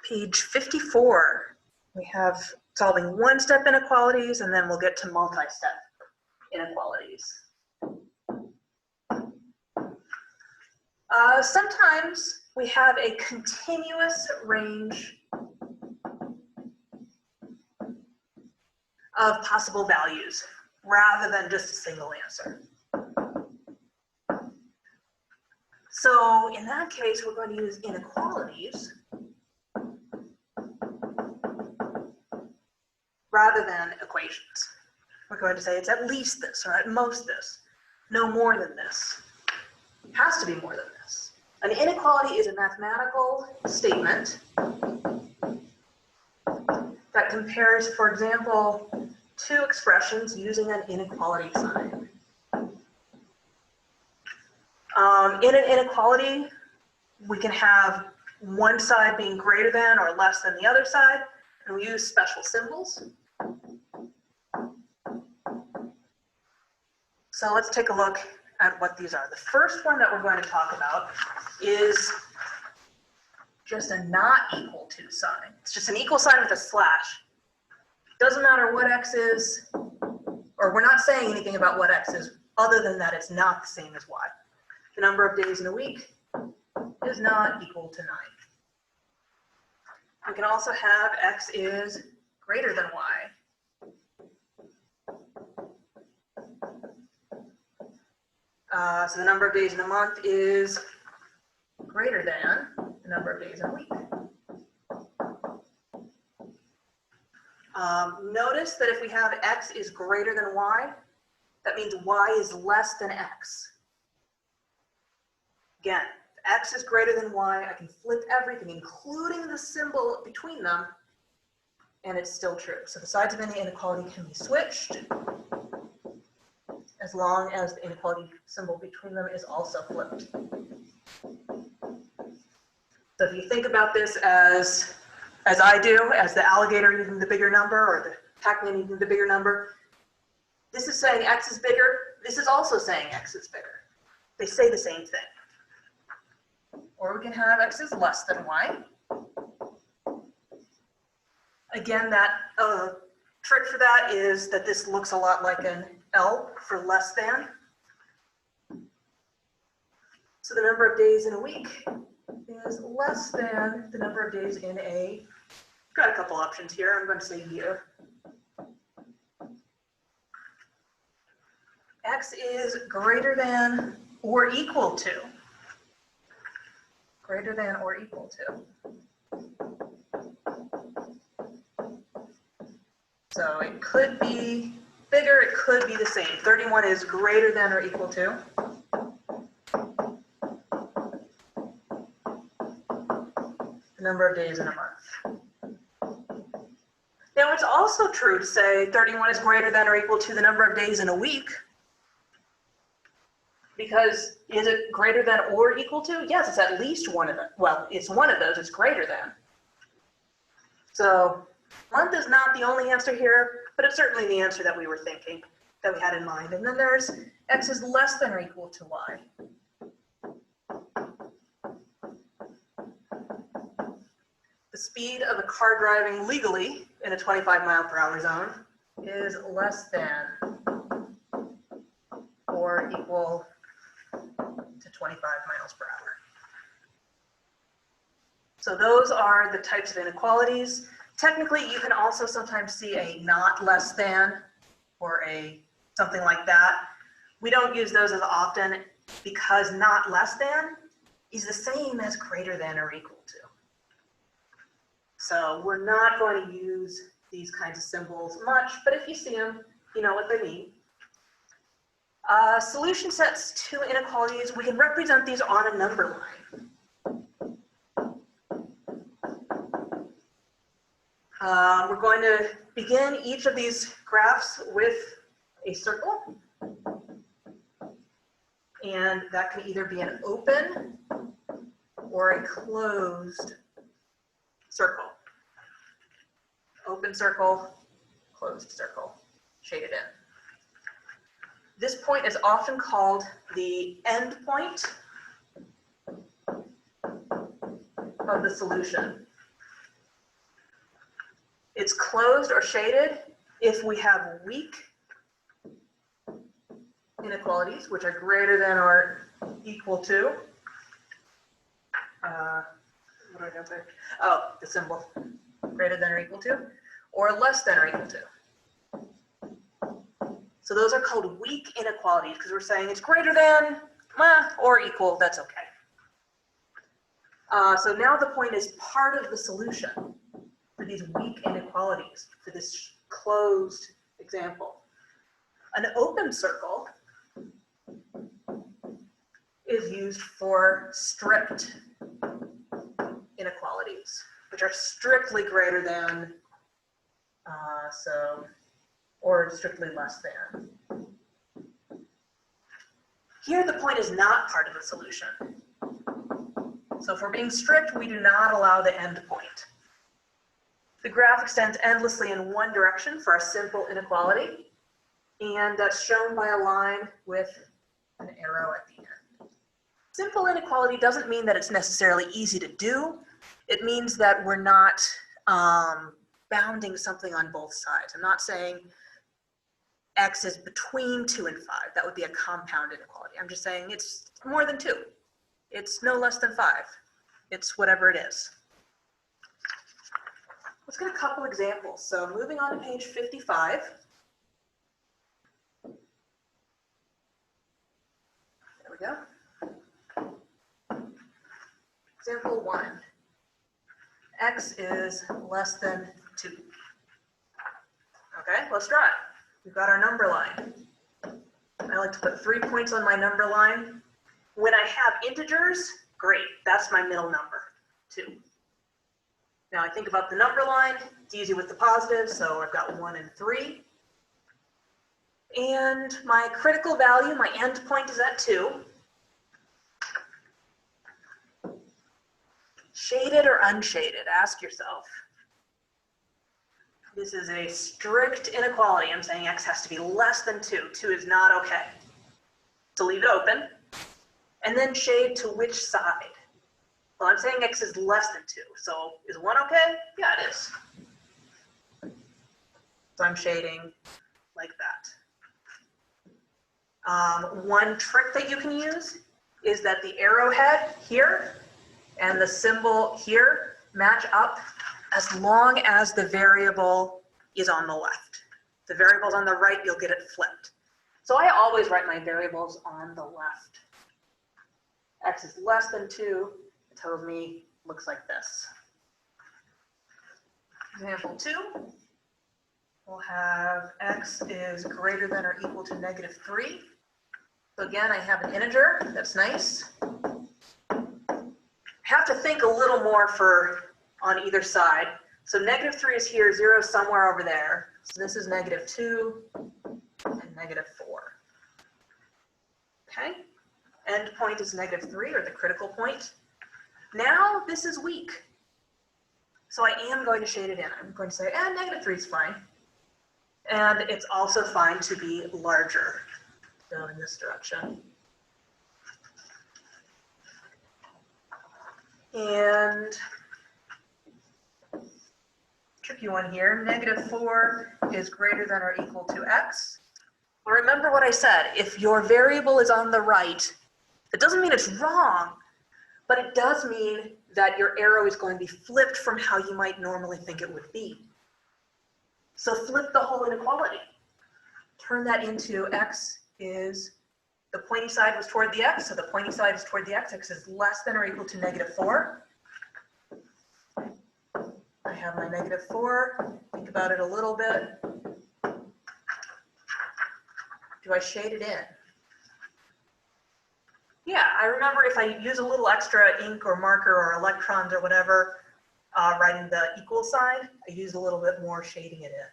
Page 54. We have solving one-step inequalities, and then we'll get to multi-step inequalities. Sometimes we have a continuous range of possible values rather than just a single answer. So in that case, we're going to use inequalities rather than equations. We're going to say it's at least this or at most this, no more than this. It has to be more than this. An inequality is a mathematical statement that compares, for example, two expressions using an inequality sign. In an inequality, we can have one side being greater than or less than the other side, and we use special symbols. So let's take a look at what these are. The first one that we're going to talk about is just a not equal to sign. It's just an equal sign with a slash. Doesn't matter what x is, or we're not saying anything about what x is other than that it's not the same as y. The number of days in a week is not equal to 9. We can also have x is greater than y. So the number of days in a month is greater than the number of days in a week. Notice that if we have x is greater than y, that means y is less than x. Again, if x is greater than y, I can flip everything, including the symbol between them, and it's still true. So the sides of any inequality can be switched as long as the inequality symbol between them is also flipped. So if you think about this as I do, as the alligator using the bigger number or the Pac-Man using the bigger number, this is saying x is bigger. This is also saying x is bigger. They say the same thing. Or we can have x is less than y. Again, that trick for that is that this looks a lot like an L for less than. So the number of days in a week is less than the number of days in a, got a couple options here, I'm going to say year. X is greater than or equal to. Greater than or equal to. So it could be bigger, it could be the same. 31 is greater than or equal to. The number of days in a month. Now it's also true to say 31 is greater than or equal to the number of days in a week. Because is it greater than or equal to? Yes, it's at least one of them. Well, it's one of those, it's greater than. So month is not the only answer here, but it's certainly the answer that we were thinking, that we had in mind. And then there's x is less than or equal to y. The speed of a car driving legally in a 25-mile-per-hour zone is less than or equal to 25 miles per hour. So those are the types of inequalities. Technically, you can also sometimes see a not less than or a something like that. We don't use those as often because not less than is the same as greater than or equal to. So we're not going to use these kinds of symbols much, but if you see them, you know what they mean. Solution sets to inequalities, we can represent these on a number line. We're going to begin each of these graphs with a circle. And that can either be an open or a closed circle. Open circle, closed circle, shaded in. This point is often called the end point of the solution. It's closed or shaded if we have weak inequalities, which are greater than or equal to, what do I have there? Oh, the symbol, greater than or equal to, or less than or equal to. So those are called weak inequalities because we're saying it's greater than or equal, that's okay. So now the point is part of the solution for these weak inequalities, for this closed example. An open circle is used for strict inequalities, which are strictly greater than, or strictly less than. Here the point is not part of the solution. So if we're being strict, we do not allow the end point. The graph extends endlessly in one direction for a simple inequality, and that's shown by a line with an arrow at the end. Simple inequality doesn't mean that it's necessarily easy to do. It means that we're not bounding something on both sides. I'm not saying x is between 2 and 5. That would be a compound inequality. I'm just saying it's more than 2. It's no less than 5. It's whatever it is. Let's get a couple examples. So moving on to page 55. There we go. Example 1. X is less than 2. Okay, let's try it. We've got our number line. I like to put 3 points on my number line. When I have integers, great, that's my middle number, 2. Now I think about the number line, it's easy with the positives, so I've got 1 and 3. And my critical value, my end point is at 2. Shaded or unshaded? Ask yourself. This is a strict inequality. I'm saying x has to be less than 2. 2 is not okay. So leave it open. And then shade to which side? Well, I'm saying x is less than 2. So is 1 okay? Yeah, it is. So I'm shading like that. One trick that you can use is that the arrowhead here and the symbol here match up as long as the variable is on the left. If the variable's on the right, you'll get it flipped. So I always write my variables on the left. X is less than 2, it tells me looks like this. Example 2, we'll have x is greater than or equal to -3. So again, I have an integer, that's nice. I have to think a little more on either side. So -3 is here, 0 is somewhere over there. So this is -2 and -4. Okay, end point is -3, or the critical point. Now this is weak. So I am going to shade it in. I'm going to say, -3 is fine. And it's also fine to be larger. So in this direction. And tricky one here, -4 is greater than or equal to x. Well, remember what I said, if your variable is on the right, it doesn't mean it's wrong, but it does mean that your arrow is going to be flipped from how you might normally think it would be. So flip the whole inequality. Turn that into x is, the pointy side was toward the x, so the pointy side is toward the x. X is less than or equal to -4. I have my -4. Think about it a little bit. Do I shade it in? Yeah, I remember if I use a little extra ink or marker or electrons or whatever, writing the equal sign, I use a little bit more shading it in.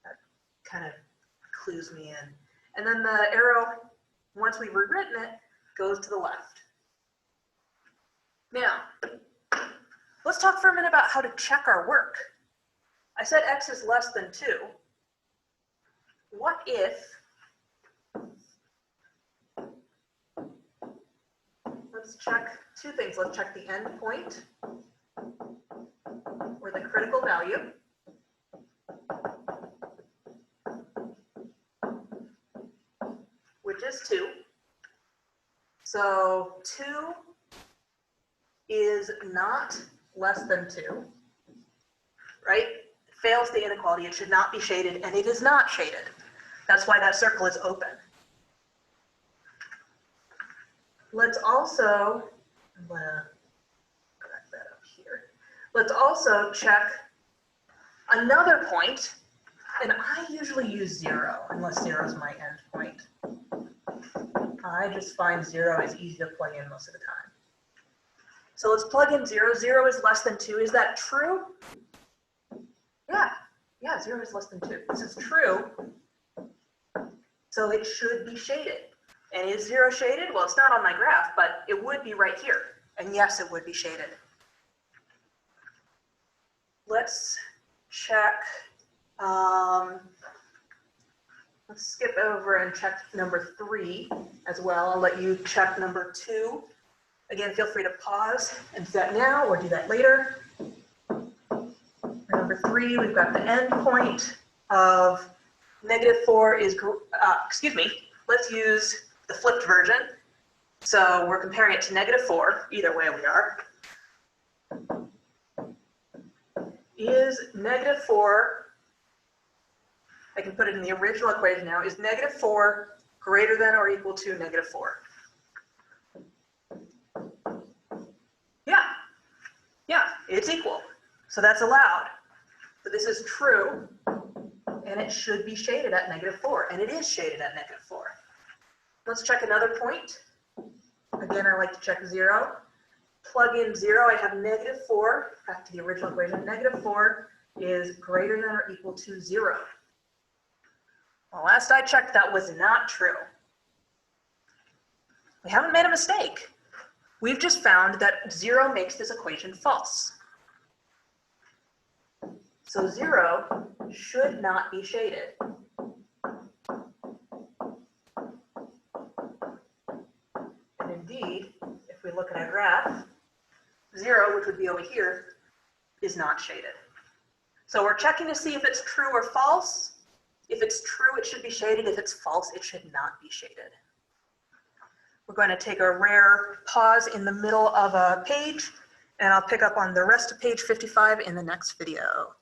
That kind of clues me in. And then the arrow, once we've rewritten it, goes to the left. Now, let's talk for a minute about how to check our work. I said x is less than 2. What if, let's check 2 things. Let's check the end point, or the critical value. So 2 is not less than 2, right? It fails the inequality. It should not be shaded, and it is not shaded. That's why that circle is open. Let's also, I'm going to correct that up here. Let's also check another point, and I usually use 0, unless 0 is my end point. I just find 0 is easy to plug in most of the time. So let's plug in 0. 0 is less than 2. Is that true? Yeah, 0 is less than 2. This is true. So it should be shaded. And is 0 shaded? Well, it's not on my graph, but it would be right here. And yes, it would be shaded. Let's check. Let's skip over and check number 3 as well. I'll let you check number 2. Again, feel free to pause and do that now or do that later. For number 3, we've got the end point of -4 is, let's use the flipped version. So we're comparing it to -4, either way we are. Is -4, I can put it in the original equation now, is -4 greater than or equal to -4? Yeah, it's equal. So that's allowed. So this is true, and it should be shaded at -4, and it is shaded at -4. Let's check another point. Again, I like to check 0. Plug in 0, I have -4, back to the original equation, -4 is greater than or equal to 0. Well, last I checked, that was not true. We haven't made a mistake. We've just found that 0 makes this equation false. So 0 should not be shaded. And indeed, if we look at our graph, 0, which would be over here, is not shaded. So we're checking to see if it's true or false. If it's true, it should be shaded. If it's false, it should not be shaded. We're going to take a rare pause in the middle of a page, and I'll pick up on the rest of page 55 in the next video.